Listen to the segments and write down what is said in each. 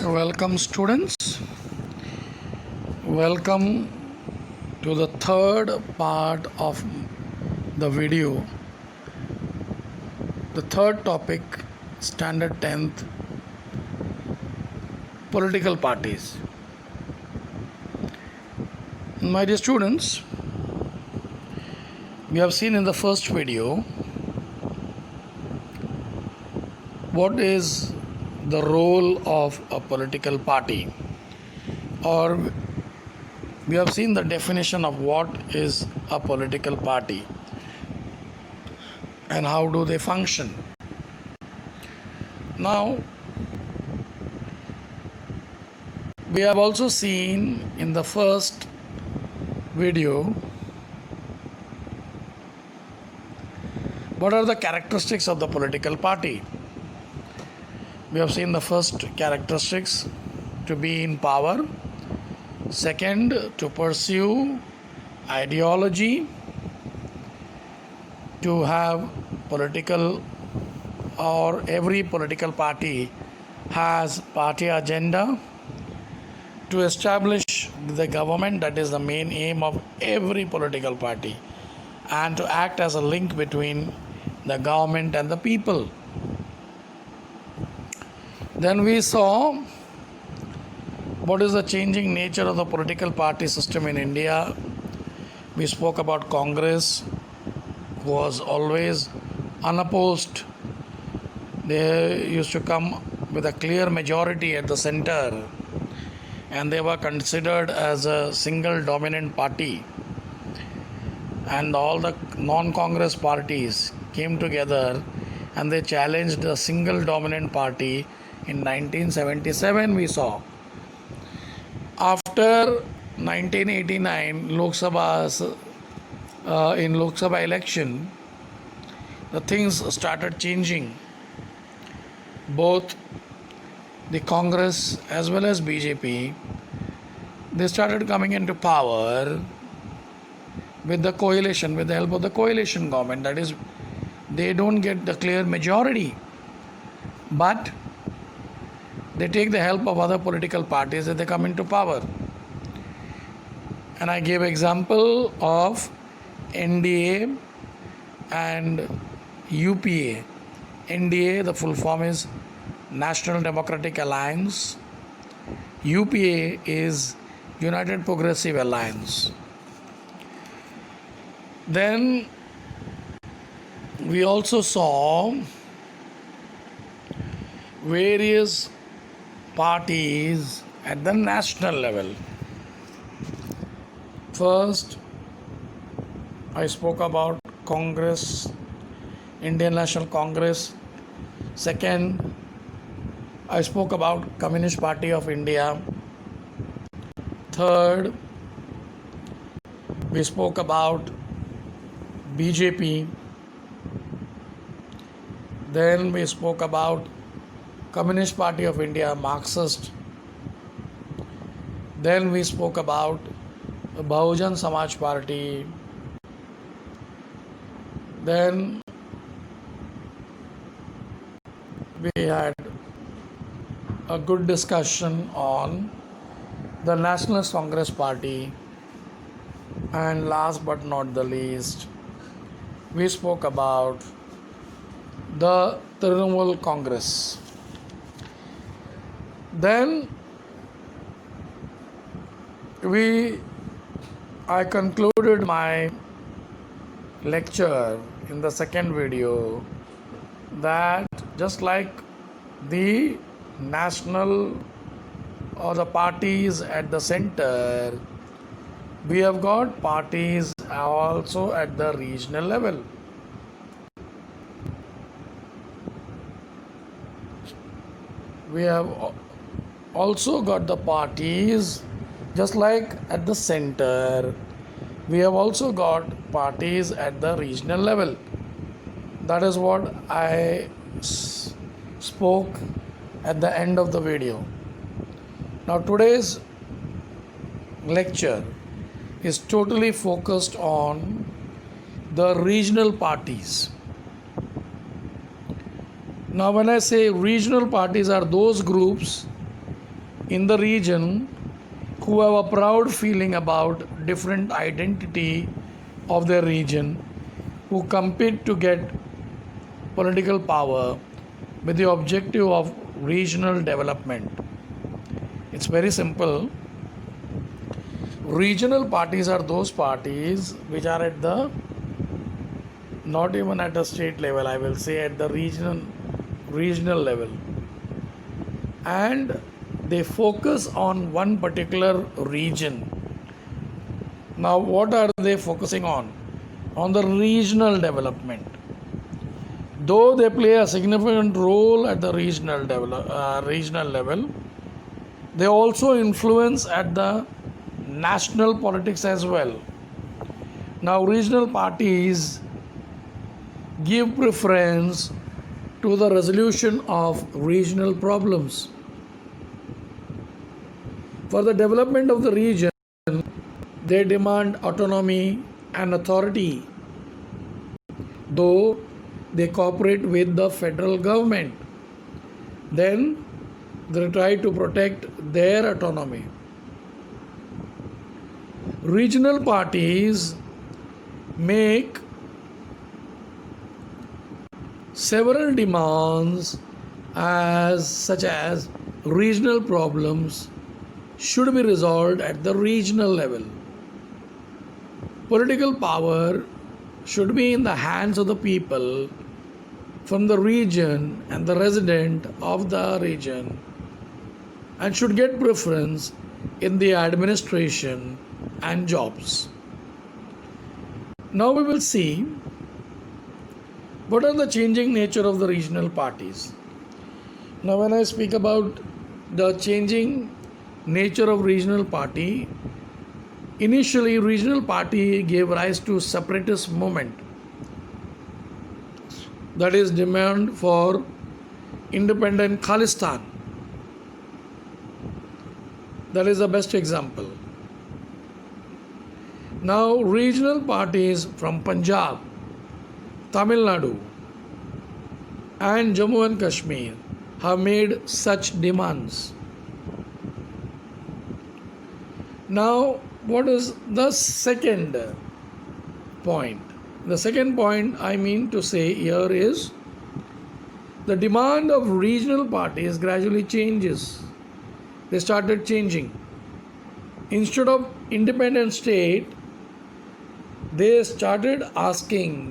Welcome, students. Welcome to the third part of the video. The third topic, Standard 10th, political parties. My dear students, we have seen in the first video what is the role of a political party, or we have seen the definition of what is a political party and how do they function. Now, we have also seen in the first video what are the characteristics of the political party. We have seen the first characteristics: to be in power, second, to pursue ideology, to have political, or every political party has party agenda, to establish the government, that is the main aim of every political party, and to act as a link between the government and the people. Then we saw what is the changing nature of the political party system in India. We spoke about Congress, who was always unopposed. They used to come with a clear majority at the center, and they were considered as a single dominant party. And all the non-Congress parties came together and they challenged the single dominant party in 1977, we saw. After 1989 in Lok Sabha election, the things started changing. Both the Congress as well as BJP, they started coming into power with the coalition, with the help of the coalition government. That is, they don't get the clear majority, but they take the help of other political parties and they come into power. And I gave example of NDA and UPA. NDA, the full form is National Democratic Alliance. UPA is United Progressive Alliance. Then we also saw various parties at the national level. First, I spoke about Congress, Indian National Congress. Second, I spoke about Communist Party of India. Third, we spoke about BJP. Then we spoke about Communist Party of India, Marxist. Then we spoke about the Bahujan Samaj Party. Then we had a good discussion on the Nationalist Congress Party. And last but not the least, we spoke about the Trinamool Congress. Then I concluded my lecture in the second video that just like the national or the parties at the center, we have got parties also at the regional level. We have also got the parties just like at the center. We have also got parties at the regional level. That is what I spoke at the end of the video. Now today's lecture is totally focused on the regional parties. Now, when I say regional parties, are those groups in the region who have a proud feeling about different identity of their region, who compete to get political power with the objective of regional development. It's very simple. Regional parties are those parties which are at the, not even at the state level, I will say at the regional level, and they focus on one particular region. Now, what are they focusing on? On the regional development. Though they play a significant role at the regional level, they also influence at the national politics as well. Now, regional parties give preference to the resolution of regional problems. For the development of the region, they demand autonomy and authority, though they cooperate with the federal government. Then they try to protect their autonomy. Regional parties make several demands such as regional problems should be resolved at the regional level. Political power should be in the hands of the people from the region and the resident of the region, and should get preference in the administration and jobs. Now we will see what are the changing nature of the regional parties. Now, when I speak about the changing nature of regional party, initially regional party gave rise to separatist movement, that is demand for independent Khalistan. That is the best example. Now, regional parties from Punjab, Tamil Nadu and Jammu and Kashmir have made such demands. Now, what is the second point? The second point I mean to say here is the demand of regional parties gradually changes. They started changing. Instead of independent state, they started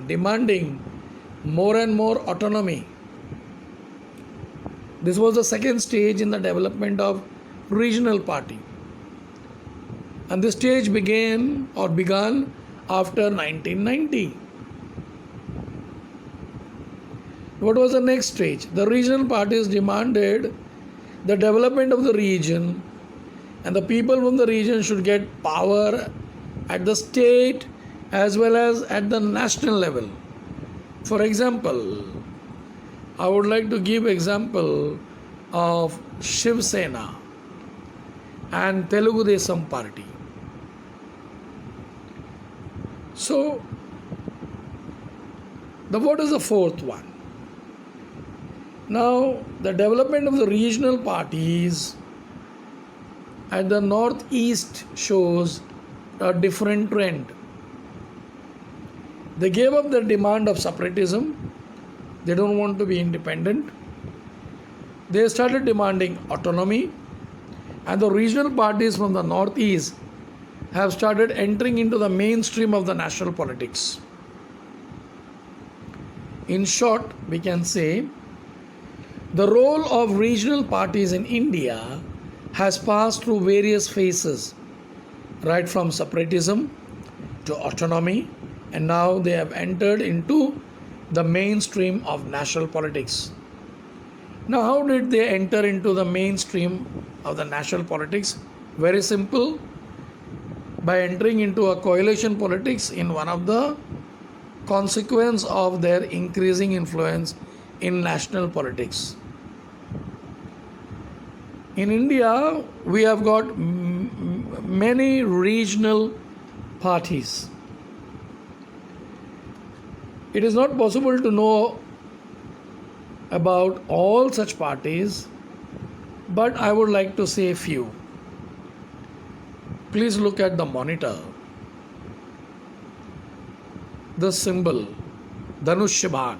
demanding more and more autonomy. This was the second stage in the development of regional party. And this stage began after 1990. What was the next stage? The regional parties demanded the development of the region, and the people from the region should get power at the state as well as at the national level. For example, I would like to give example of Shiv Sena and Telugu Desam party. So, what is the fourth one? Now, the development of the regional parties at the northeast shows a different trend. They gave up their demand of separatism. They don't want to be independent. They started demanding autonomy, and the regional parties from the northeast have started entering into the mainstream of the national politics. In short, we can say the role of regional parties in India has passed through various phases, right from separatism to autonomy, and now they have entered into the mainstream of national politics. Now, how did they enter into the mainstream of the national politics? Very simple. By entering into a coalition politics in one of the consequence of their increasing influence in national politics. In India, we have got many regional parties. It is not possible to know about all such parties, but I would like to say a few. Please look at the monitor. The symbol, Dhanushya Bhan,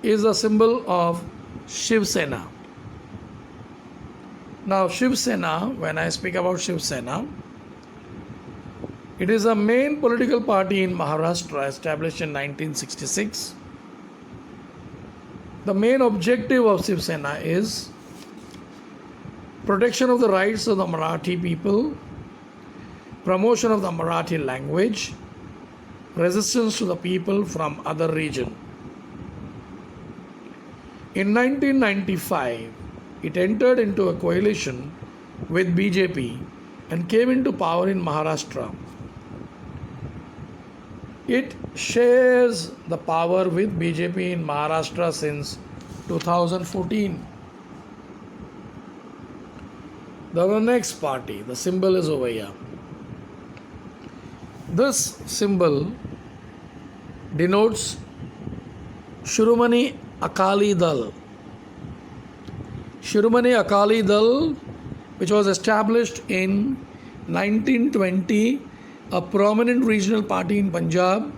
is a symbol of Shiv Sena. Now, Shiv Sena, when I speak about Shiv Sena, it is a main political party in Maharashtra established in 1966. The main objective of Shiv Sena is protection of the rights of the Marathi people, promotion of the Marathi language, resistance to the people from other region. In 1995, it entered into a coalition with BJP and came into power in Maharashtra. It shares the power with BJP in Maharashtra since 2014. The next party, the symbol is over here. This symbol denotes Shiromani Akali Dal. Shiromani Akali Dal, which was established in 1920, a prominent regional party in Punjab.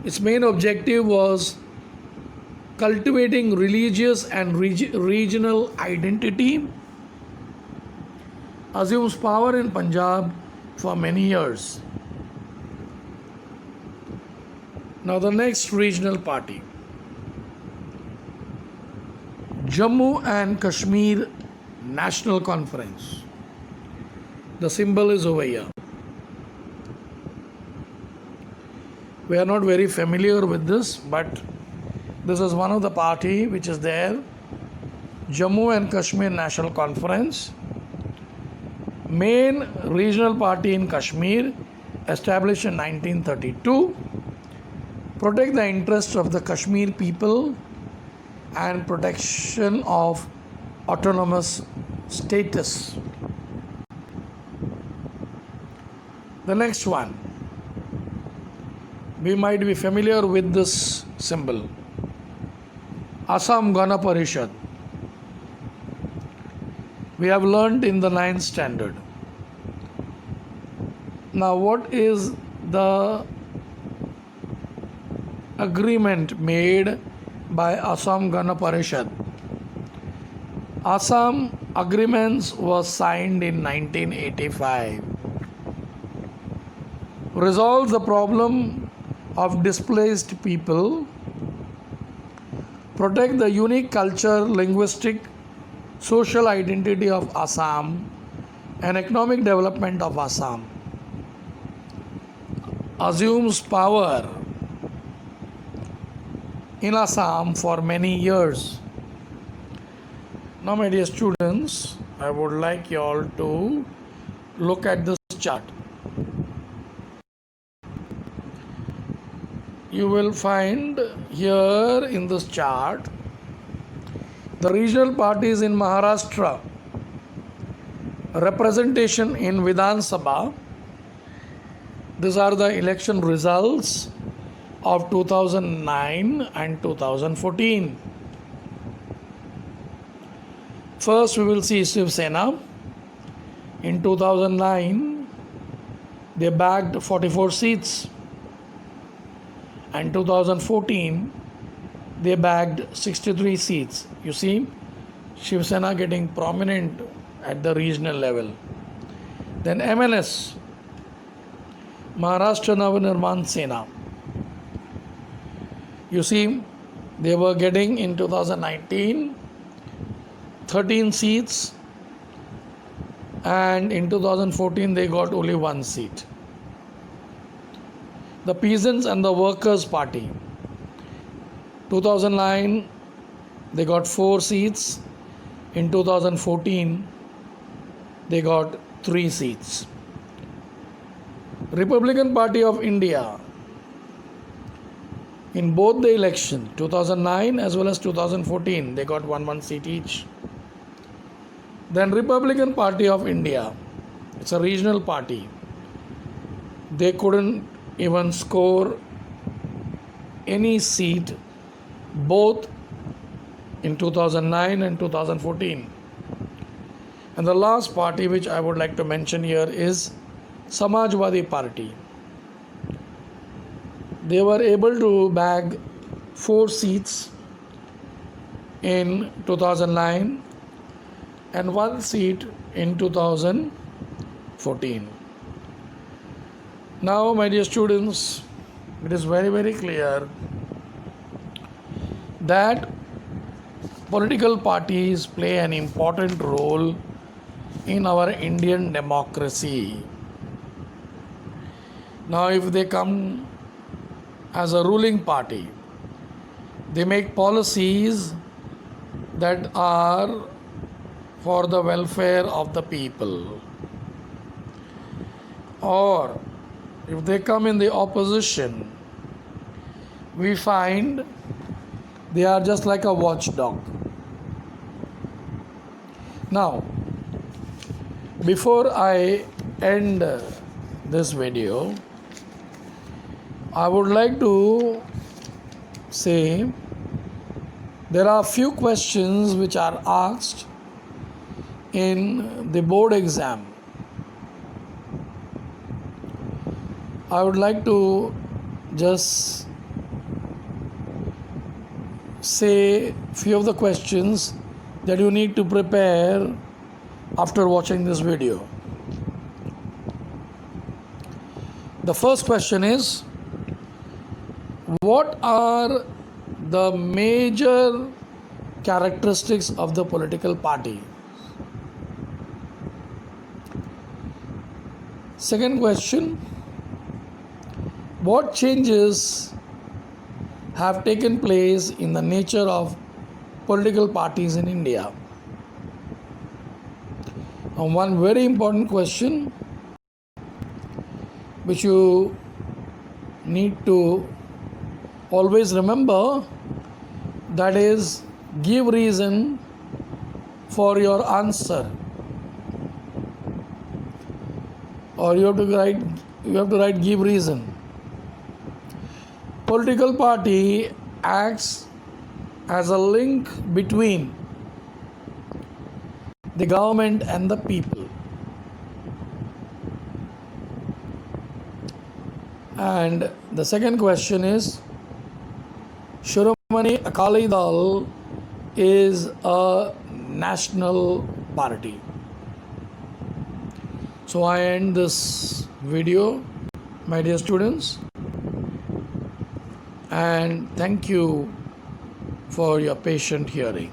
Its main objective was cultivating religious and regional identity, assumes power in Punjab for many years. Now the next regional party, Jammu and Kashmir National Conference. The symbol is over here. We are not very familiar with this, but this is one of the party which is there. Jammu and Kashmir National Conference, main regional party in Kashmir, established in 1932, protect the interests of the Kashmir people and protection of autonomous status. The next one, we might be familiar with this symbol, Assam Gana Parishad. We have learned in the 9th standard. Now, what is the agreement made by Assam Gana Parishad? Assam agreements was signed in 1985. Resolves the problem of displaced people, protect the unique culture, linguistic, social identity of Assam, and economic development of Assam. Assumes power in Assam for many years. Now, my dear students, I would like you all to look at this chart. You will find here in this chart the regional parties in Maharashtra, representation in Vidhan Sabha. These are the election results of 2009 and 2014. First, we will see Shiv Sena. In 2009, they bagged 44 seats. And 2014, they bagged 63 seats. You see, Shiv Sena getting prominent at the regional level. Then MNS, Maharashtra Navnirman Sena. You see, they were getting in 2019 13 seats, and in 2014 they got only 1 seat. The Peasants and the Workers' Party, 2009 they got 4 seats, in 2014 they got 3 seats. Republican Party of India, in both the election 2009 as well as 2014 they got 1 seat each. Then Republican Party of India, it's a regional party, they couldn't even score any seat both in 2009 and 2014. And the last party which I would like to mention here is Samajwadi Party. They were able to bag 4 seats in 2009 and 1 seat in 2014. Now, my dear students, it is very, very clear that political parties play an important role in our Indian democracy. Now, if they come as a ruling party, they make policies that are for the welfare of the people. Or if they come in the opposition, we find they are just like a watchdog. Now, before I end this video, I would like to say there are few questions which are asked in the board exam. I would like to just say few of the questions that you need to prepare after watching this video. The first question is, what are the major characteristics of the political party? Second question, what changes have taken place in the nature of political parties in India? And one very important question which you need to always remember, that is, give reason for your answer, or you have to write give reason. Political party acts as a link between the government and the people. And the second question is, Shiromani Akali Dal is a national party. So I end this video, my dear students, and thank you for your patient hearing.